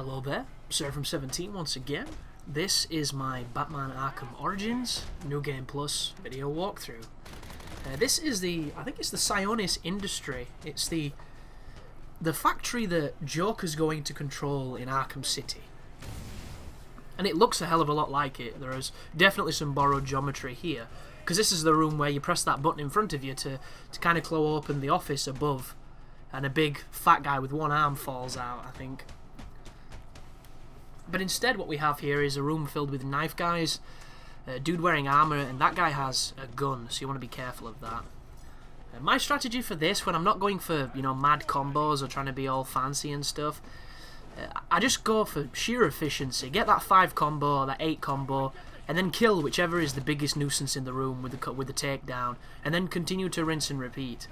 Hello there, Sir from 17 once again. This is my Batman Arkham Origins New Game Plus video walkthrough. This is I think it's the Sionis industry. It's the factory that Joker's going to control in Arkham City. And it looks a hell of a lot like it. There is definitely some borrowed geometry here, because this is the room where you press that button in front of you to kind of claw open the office above, and a big fat guy with one arm falls out, I think. But instead what we have here is a room filled with knife guys, a dude wearing armor, and that guy has a gun, so you want to be careful of that. My strategy for this, when I'm not going for, mad combos or trying to be all fancy and stuff, I just go for sheer efficiency. Get that 5 combo or that 8 combo, and then kill whichever is the biggest nuisance in the room with the takedown, and then continue to rinse and repeat.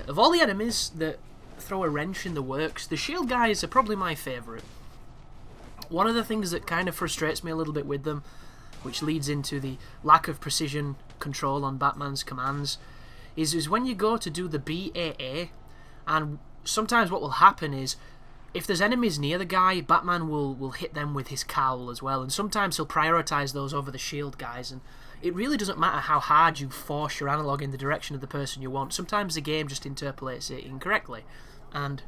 Of all the enemies that throw a wrench in the works, the shield guys are probably my favourite. One of the things that kind of frustrates me a little bit with them, which leads into the lack of precision control on Batman's commands, is when you go to do the BAA, and sometimes what will happen is, if there's enemies near the guy, Batman will hit them with his cowl as well, and sometimes he'll prioritise those over the shield guys, and it really doesn't matter how hard you force your analog in the direction of the person you want. Sometimes the game just interpolates it incorrectly, and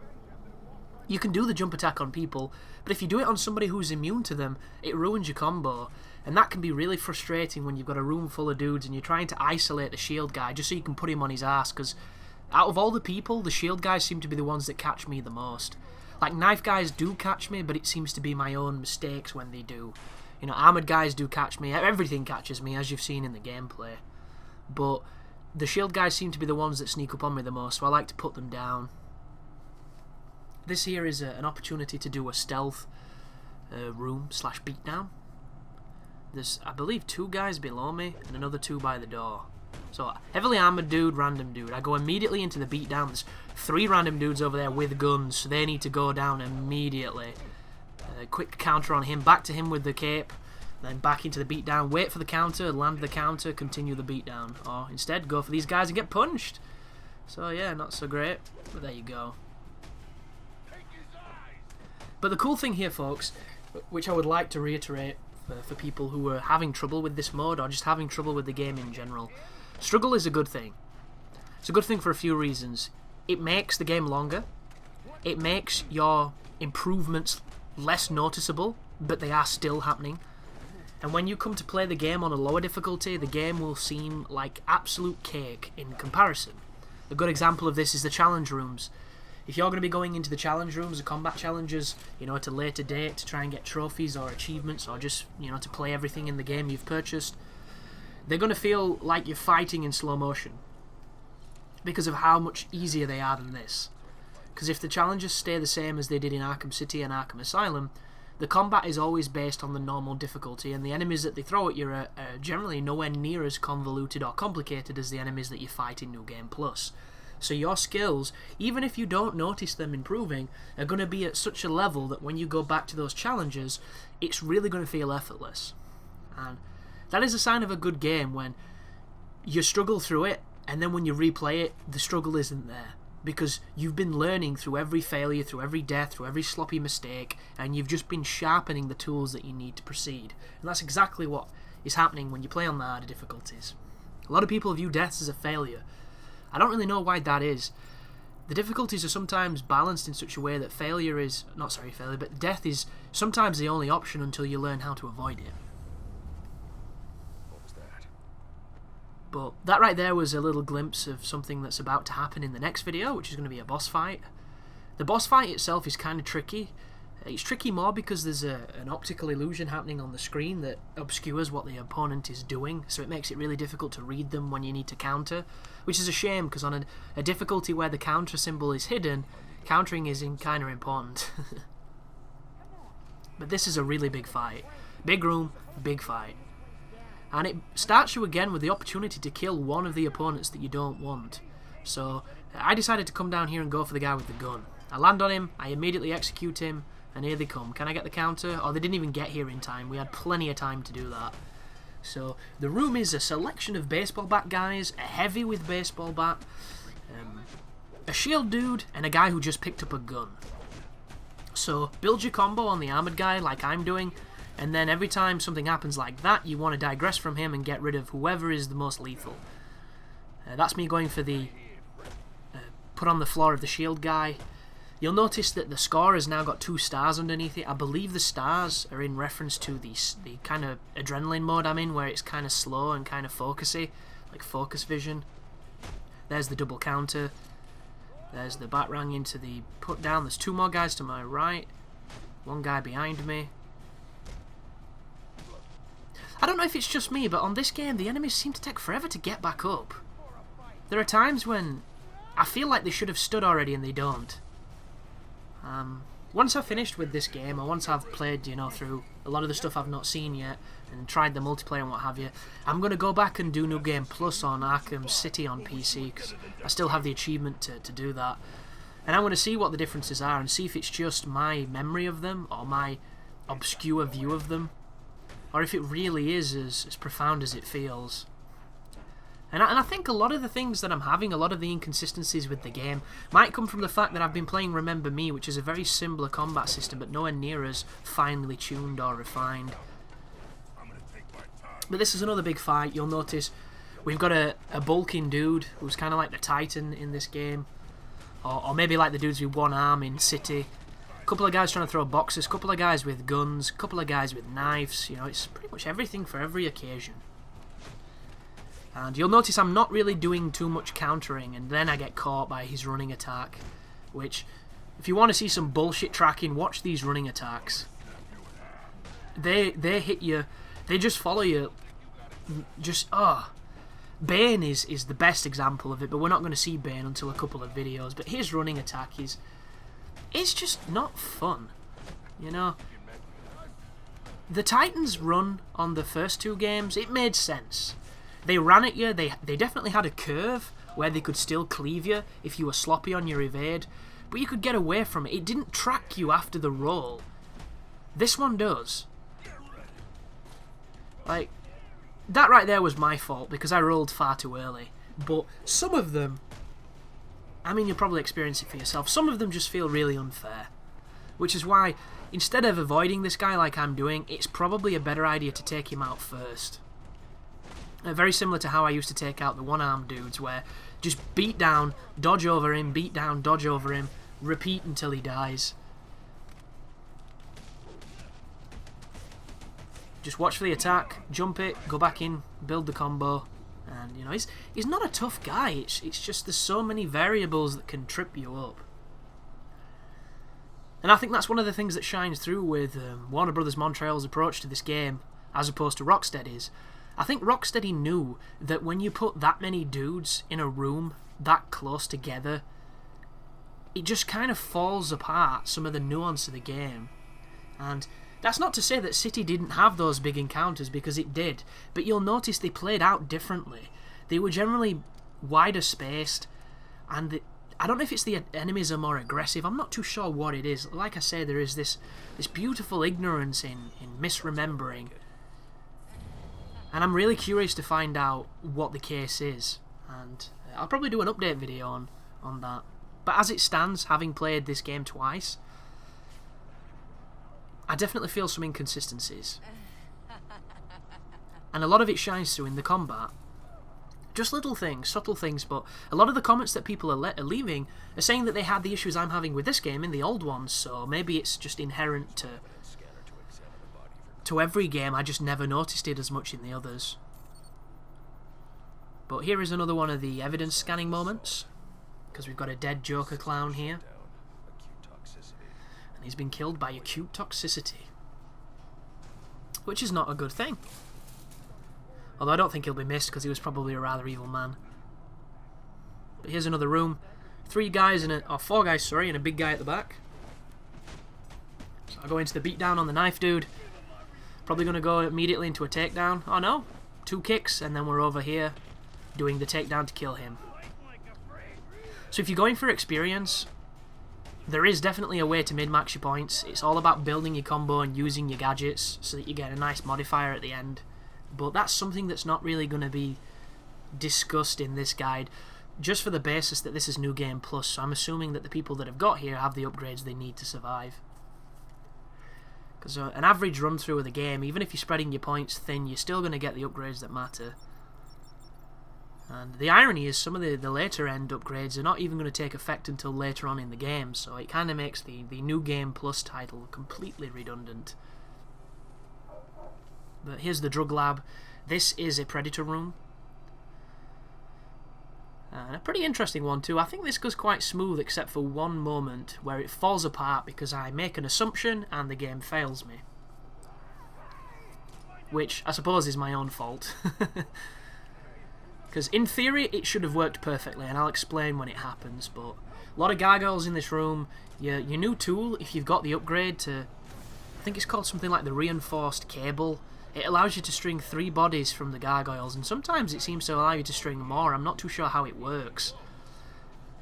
you can do the jump attack on people, but if you do it on somebody who's immune to them, it ruins your combo, and that can be really frustrating when you've got a room full of dudes and you're trying to isolate the shield guy just so you can put him on his ass, because out of all the people, the shield guys seem to be the ones that catch me the most. Like, knife guys do catch me, but it seems to be my own mistakes when they do. Armored guys do catch me, everything catches me, as you've seen in the gameplay. But the shield guys seem to be the ones that sneak up on me the most, so I like to put them down. This here is an opportunity to do a stealth room / beatdown. There's, I believe, 2 guys below me and another 2 by the door. So, heavily armoured dude, random dude. I go immediately into the beatdown. There's 3 random dudes over there with guns, so they need to go down immediately. Quick counter on him, back to him with the cape, then back into the beatdown, wait for the counter, land the counter, continue the beatdown. Or instead, go for these guys and get punched. So yeah, not so great, but there you go. But the cool thing here, folks, which I would like to reiterate for people who are having trouble with this mode or just having trouble with the game in general, struggle is a good thing. It's a good thing for a few reasons. It makes the game longer. It makes your improvements less noticeable, but they are still happening. And when you come to play the game on a lower difficulty, the game will seem like absolute cake in comparison. A good example of this is the challenge rooms. If you're going to be going into the challenge rooms, the combat challenges, at a later date to try and get trophies or achievements, or just, to play everything in the game you've purchased, they're going to feel like you're fighting in slow motion because of how much easier they are than this. Because if the challenges stay the same as they did in Arkham City and Arkham Asylum, the combat is always based on the normal difficulty, and the enemies that they throw at you are generally nowhere near as convoluted or complicated as the enemies that you fight in New Game Plus. So your skills, even if you don't notice them improving, are going to be at such a level that when you go back to those challenges, it's really going to feel effortless. And that is a sign of a good game, when you struggle through it, and then when you replay it, the struggle isn't there. Because you've been learning through every failure, through every death, through every sloppy mistake, and you've just been sharpening the tools that you need to proceed. And that's exactly what is happening when you play on the harder difficulties. A lot of people view deaths as a failure. I don't really know why that is. The difficulties are sometimes balanced in such a way that death is sometimes the only option until you learn how to avoid it. What was that? But that right there was a little glimpse of something that's about to happen in the next video, which is going to be a boss fight. The boss fight itself is kind of tricky. It's tricky more because there's an optical illusion happening on the screen that obscures what the opponent is doing, so it makes it really difficult to read them when you need to counter, which is a shame, because on a difficulty where the counter symbol is hidden, countering is kind of important. But this is a really big fight. Big room, big fight. And it starts you again with the opportunity to kill one of the opponents that you don't want. So I decided to come down here and go for the guy with the gun. I land on him, I immediately execute him, and here they come. Can I get the counter? Oh, they didn't even get here in time. We had plenty of time to do that. So the room is a selection of baseball bat guys, a heavy with baseball bat, a shield dude, and a guy who just picked up a gun. So build your combo on the armored guy like I'm doing, and then every time something happens like that, you want to digress from him and get rid of whoever is the most lethal. That's me going for the put on the floor of the shield guy. You'll notice that the score has now got 2 stars underneath it. I believe the stars are in reference to the kind of adrenaline mode I'm in, where it's kind of slow and kind of focusy, like focus vision. There's the double counter. There's the batarang into the put down. There's 2 more guys to my right. 1 guy behind me. I don't know if it's just me, but on this game the enemies seem to take forever to get back up. There are times when I feel like they should have stood already and they don't. Once I've finished with this game, or once I've played, you know, through a lot of the stuff I've not seen yet, and tried the multiplayer and what have you, I'm going to go back and do New Game Plus on Arkham City on PC, because I still have the achievement to do that. And I'm going to see what the differences are, and see if it's just my memory of them, or my obscure view of them, or if it really is as profound as it feels. And I think a lot of the things that I'm having, a lot of the inconsistencies with the game, might come from the fact that I've been playing Remember Me, which is a very similar combat system, but nowhere near as finely tuned or refined. But this is another big fight. You'll notice we've got a bulking dude who's kind of like the Titan in this game, or maybe like the dudes with 1 arm in City. A couple of guys trying to throw boxes, a couple of guys with guns, a couple of guys with knives. You know, it's pretty much everything for every occasion. And you'll notice I'm not really doing too much countering, and then I get caught by his running attack, which, if you want to see some bullshit tracking, watch these running attacks. They hit you, they just follow you, Bane is the best example of it, but we're not going to see Bane until a couple of videos, but his running attack it's just not fun, you know. The Titans run on the first 2 games, it made sense. They ran at you, they definitely had a curve where they could still cleave you if you were sloppy on your evade, but you could get away from it. It didn't track you after the roll. This one does. Like, that right there was my fault because I rolled far too early. But some of them, I mean, you'll probably experience it for yourself, some of them just feel really unfair. Which is why, instead of avoiding this guy like I'm doing, it's probably a better idea to take him out first. Very similar to how I used to take out the 1-armed dudes, where just beat down, dodge over him, beat down, dodge over him, repeat until he dies. Just watch for the attack, jump it, go back in, build the combo, and you know, he's not a tough guy, it's just there's so many variables that can trip you up. And I think that's one of the things that shines through with Warner Brothers Montreal's approach to this game, as opposed to Rocksteady's. I think Rocksteady knew that when you put that many dudes in a room that close together, it just kind of falls apart, some of the nuance of the game. And that's not to say that City didn't have those big encounters, because it did, but you'll notice they played out differently. They were generally wider spaced, and I don't know if it's the enemies are more aggressive, I'm not too sure what it is. Like I say, there is this beautiful ignorance in misremembering. And I'm really curious to find out what the case is, and I'll probably do an update video on that. But as it stands, having played this game twice, I definitely feel some inconsistencies. And a lot of it shines through in the combat. Just little things, subtle things, but a lot of the comments that people are leaving are saying that they had the issues I'm having with this game in the old ones, so maybe it's just inherent to every game, I just never noticed it as much in the others. But here is another one of the evidence scanning moments, because we've got a dead Joker clown here, and he's been killed by acute toxicity, which is not a good thing. Although I don't think he'll be missed, because he was probably a rather evil man. But here's another room, 4 guys, and a big guy at the back. So I'll go into the beatdown on the knife dude. Probably going to go immediately into a takedown. Oh no, 2 kicks, and then we're over here doing the takedown to kill him. So if you're going for experience, there is definitely a way to min-max your points. It's all about building your combo and using your gadgets so that you get a nice modifier at the end. But that's something that's not really going to be discussed in this guide, just for the basis that this is New Game Plus, so I'm assuming that the people that have got here have the upgrades they need to survive. Because an average run through of the game, even if you're spreading your points thin, you're still going to get the upgrades that matter. And the irony is some of the later end upgrades are not even going to take effect until later on in the game, so it kind of makes the New Game Plus title completely redundant. But here's the drug lab. This is a Predator room. And a pretty interesting one too. I think this goes quite smooth except for one moment where it falls apart because I make an assumption and the game fails me. Which I suppose is my own fault. Because in theory it should have worked perfectly, and I'll explain when it happens, but a lot of gargoyles in this room. Your new tool, if you've got the upgrade to, I think it's called something like the reinforced cable, it allows you to string 3 bodies from the gargoyles, and sometimes it seems to allow you to string more. I'm not too sure how it works.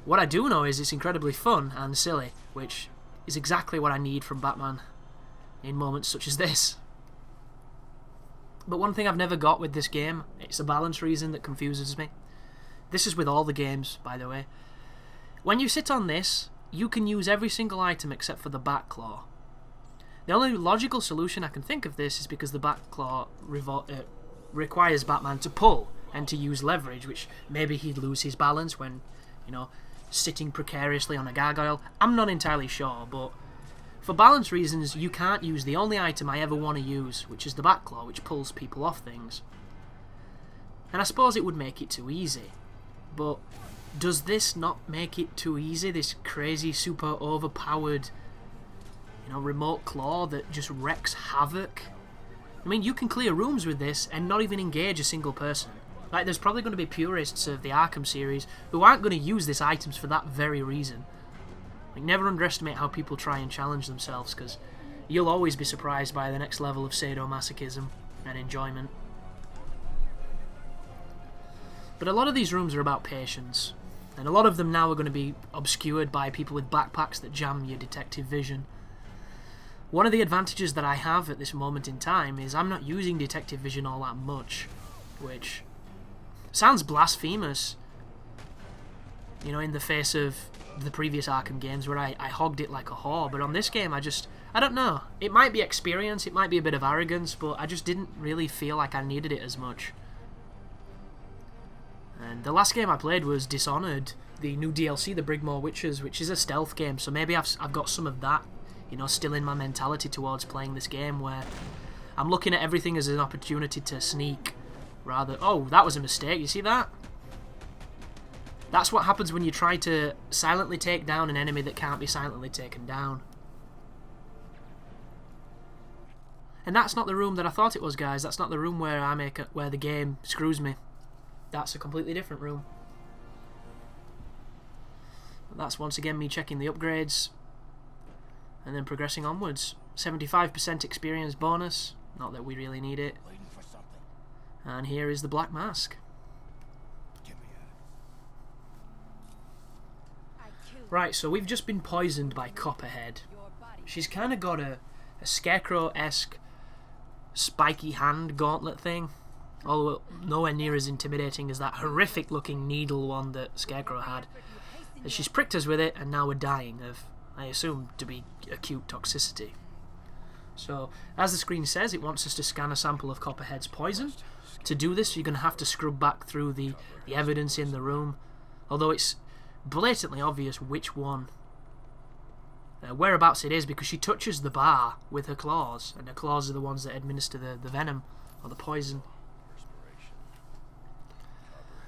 What I do know is it's incredibly fun and silly, which is exactly what I need from Batman in moments such as this. But one thing I've never got with this game, it's a balance reason that confuses me. This is with all the games, by the way. When you sit on this, you can use every single item except for the Batclaw. The only logical solution I can think of this is because the Batclaw requires Batman to pull and to use leverage, which maybe he'd lose his balance when, you know, sitting precariously on a gargoyle. I'm not entirely sure, but for balance reasons, you can't use the only item I ever want to use, which is the Batclaw, which pulls people off things. And I suppose it would make it too easy. But does this not make it too easy, this crazy, super overpowered, you know, remote claw that just wreaks havoc? I mean, you can clear rooms with this and not even engage a single person. Like, there's probably going to be purists of the Arkham series who aren't going to use this items for that very reason. Like, never underestimate how people try and challenge themselves, because you'll always be surprised by the next level of sadomasochism and enjoyment. But a lot of these rooms are about patience, and a lot of them now are going to be obscured by people with backpacks that jam your detective vision. One of the advantages that I have at this moment in time is I'm not using detective vision all that much, which sounds blasphemous, you know, in the face of the previous Arkham games where I hogged it like a whore. But on this game, I don't know. It might be experience, it might be a bit of arrogance, but I just didn't really feel like I needed it as much. And the last game I played was Dishonored, the new DLC, the Brigmore Witches, which is a stealth game, so maybe I've got some of that, you know, still in my mentality towards playing this game, where I'm looking at everything as an opportunity to sneak, rather... Oh, that was a mistake, you see that? That's what happens when you try to silently take down an enemy that can't be silently taken down. And that's not the room that I thought it was, guys. That's not the room where where the game screws me. That's a completely different room. That's once again me checking the upgrades and then progressing onwards. 75% experience bonus. Not that we really need it. And here is the Black Mask. Right, so we've just been poisoned by Copperhead. She's kind of got a Scarecrow-esque spiky hand gauntlet thing, although nowhere near as intimidating as that horrific-looking needle one that Scarecrow had. She's pricked us with it, and now we're dying of, I assume, to be acute toxicity. So, as the screen says, it wants us to scan a sample of Copperhead's poison. To do this, you're going to have to scrub back through the evidence in the room, although it's blatantly obvious which one, whereabouts it is, because she touches the bar with her claws, and her claws are the ones that administer the venom, or the poison.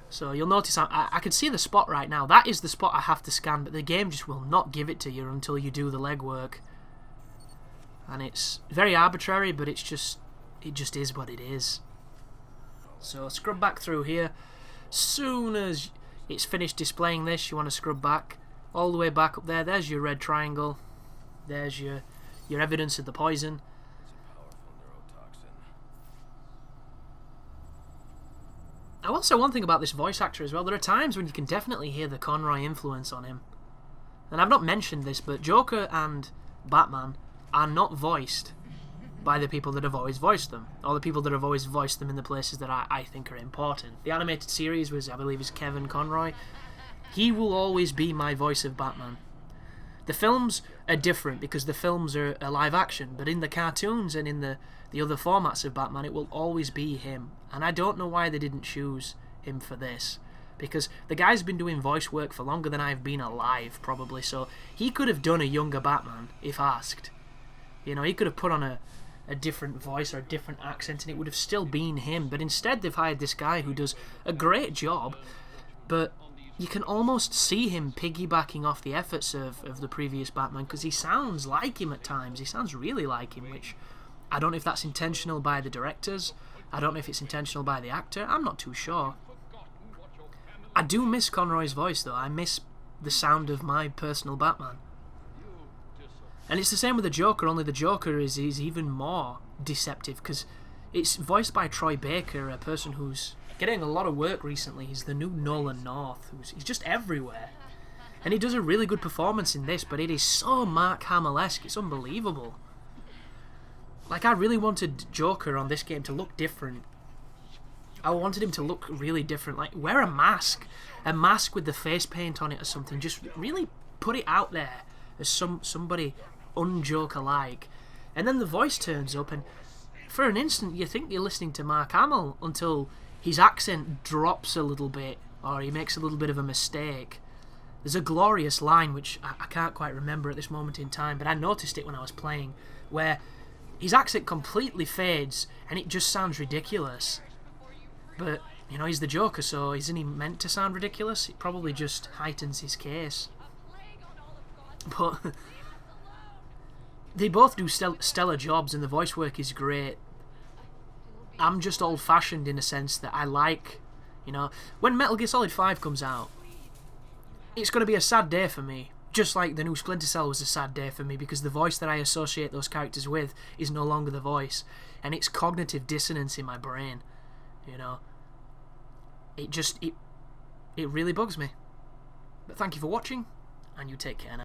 So you'll notice I can see the spot right now. That is the spot I have to scan, but the game just will not give it to you until you do the legwork. And it's very arbitrary, but it just is what it is. So scrub back through here. Soon as it's finished displaying this, you want to scrub back all the way back up there. There's your red triangle. There's your evidence of the poison. I will say one thing about this voice actor as well. There are times when you can definitely hear the Conroy influence on him. And I've not mentioned this, but Joker and Batman are not voiced by the people that have always voiced them, or the people that have always voiced them in the places that I think are important. The animated series was, I believe, is Kevin Conroy. He will always be my voice of Batman. The films are different because the films are live action, but in the cartoons and in the other formats of Batman, it will always be him. And I don't know why they didn't choose him for this, because the guy's been doing voice work for longer than I've been alive, probably, so he could have done a younger Batman if asked. You know, he could have put on a different voice or a different accent and it would have still been him, but instead they've hired this guy who does a great job, but you can almost see him piggybacking off the efforts of the previous Batman, because he sounds like him at times. He sounds really like him, which I don't know if that's intentional by the directors. I don't know if it's intentional by the actor. I'm not too sure. I do miss Conroy's voice, though. I miss the sound of my personal Batman. And it's the same with the Joker, only the Joker is even more deceptive, because it's voiced by Troy Baker, a person who's getting a lot of work recently. He's the new Nolan North. He's just everywhere. And he does a really good performance in this, but it is so Mark Hamill-esque. It's unbelievable. Like, I really wanted Joker on this game to look different. I wanted him to look really different. Like, wear a mask. A mask with the face paint on it or something. Just really put it out there as somebody un-Joker-like. And then the voice turns up, and for an instant you think you're listening to Mark Hamill until his accent drops a little bit, or he makes a little bit of a mistake. There's a glorious line, which I can't quite remember at this moment in time, but I noticed it when I was playing, where his accent completely fades, and it just sounds ridiculous. But, you know, he's the Joker, so isn't he meant to sound ridiculous? It probably just heightens his case. But they both do stellar jobs, and the voice work is great. I'm just old-fashioned in a sense that I like, you know, when Metal Gear Solid 5 comes out, it's going to be a sad day for me, just like the new Splinter Cell was a sad day for me, because the voice that I associate those characters with is no longer the voice, and it's cognitive dissonance in my brain, you know. It really bugs me. But thank you for watching, and you take care now.